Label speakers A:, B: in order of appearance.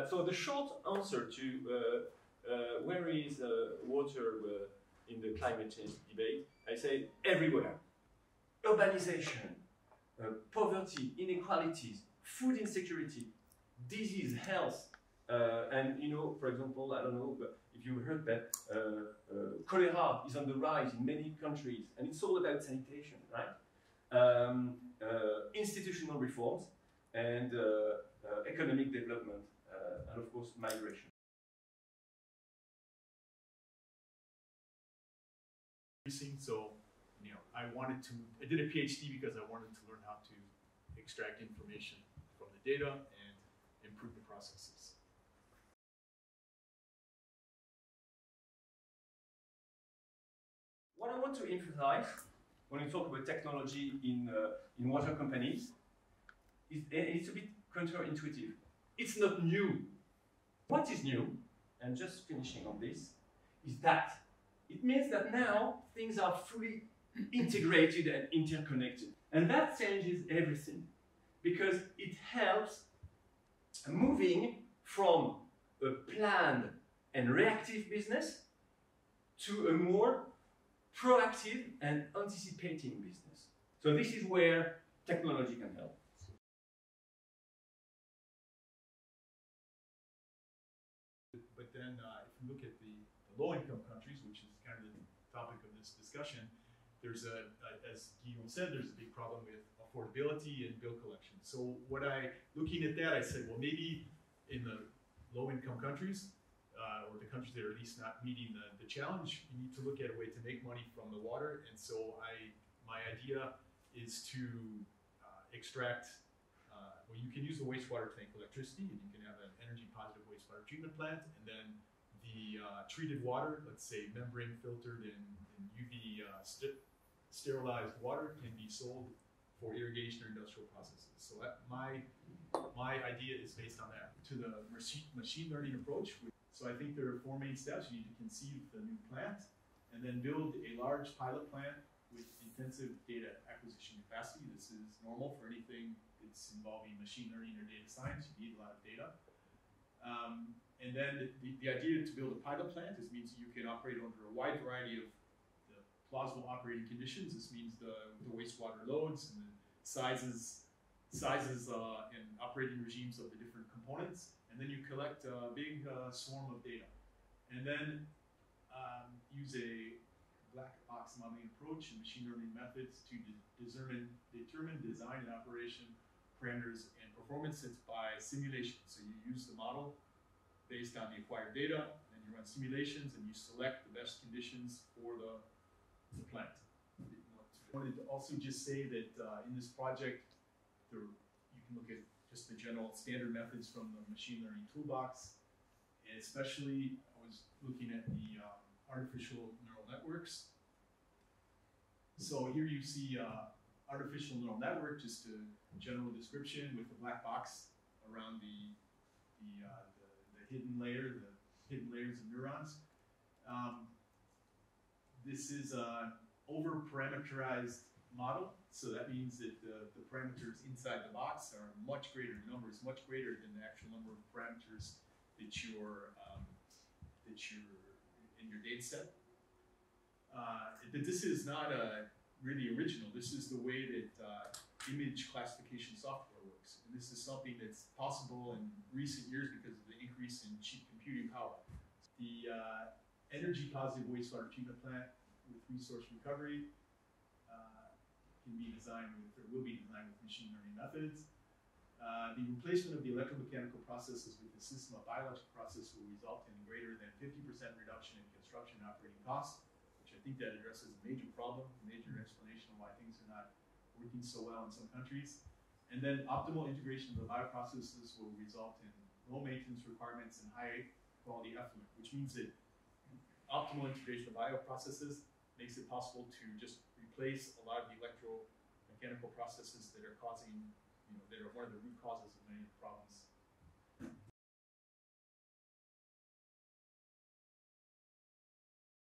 A: So the short answer to where is water in the climate change debate, I say everywhere. Urbanization, poverty, inequalities, food insecurity, disease, health, and you know, for example, I don't know, but if you heard that cholera is on the rise in many countries, and it's all about sanitation, right? Institutional reforms and economic development, and of course migration.
B: So, you know, I did a PhD because I wanted to learn how to extract information from the data and improve the processes.
A: What I want to emphasize when we talk about technology in water companies is it's a bit counterintuitive. It's not new. What is new, and just finishing on this, is that it means that now things are fully integrated and interconnected. And that changes everything, because it helps moving from a planned and reactive business to a more proactive and anticipating business. So this is where technology can help.
B: But then if you look at the low-income countries, which is kind of the topic of this discussion, there's as Guillaume said, there's a big problem with affordability and bill collection. So looking at that, I said, well, maybe in the low-income countries, or the countries that are at least not meeting the challenge, you need to look at a way to make money from the water. And so my idea is to extract, well, you can use the wastewater to make electricity, and you can have an energy-positive wastewater treatment plant, and then the treated water, let's say membrane filtered and UV sterilized water, can be sold for irrigation or industrial processes. So my idea is based on that. To the machine learning approach, so I think there are 4 main steps. You need to conceive the new plant, and then build a large pilot plant with intensive data acquisition capacity. This is normal for anything that's involving machine learning or data science. You need a lot of data. And then the idea to build a pilot plant means you can operate under a wide variety of the plausible operating conditions. This means the wastewater loads and the sizes and operating regimes of the different components. And then you collect a big swarm of data. And then use a black box modeling approach and machine learning methods to determine design and operation parameters and performance. It's by simulation. So you use the model based on the acquired data, and you run simulations, and you select the best conditions for the plant. I wanted to also just say that in this project, you can look at just the general standard methods from the machine learning toolbox, and especially I was looking at the artificial neural networks. So here you see artificial neural network, just a general description with the black box around the hidden layers of neurons. This is an over-parameterized model, so that means that the parameters inside the box are much greater, numbers much greater than the actual number of parameters that you're in your data set. But this is not really original. This is the way that image classification software works. And this is something that's possible in recent years because of the increase in cheap computing power. The energy-positive wastewater treatment plant with resource recovery can be designed with, or will be designed with, machine learning methods. The replacement of the electromechanical processes with the system of biological process will result in greater than 50% reduction in construction operating costs, which I think that addresses a major problem, a major explanation of why things are not working so well in some countries. And then optimal integration of the bioprocesses will result in low maintenance requirements and high quality effluent, which means that optimal integration of bioprocesses makes it possible to just replace a lot of the electromechanical processes that are causing, that are one of the root causes of many of the problems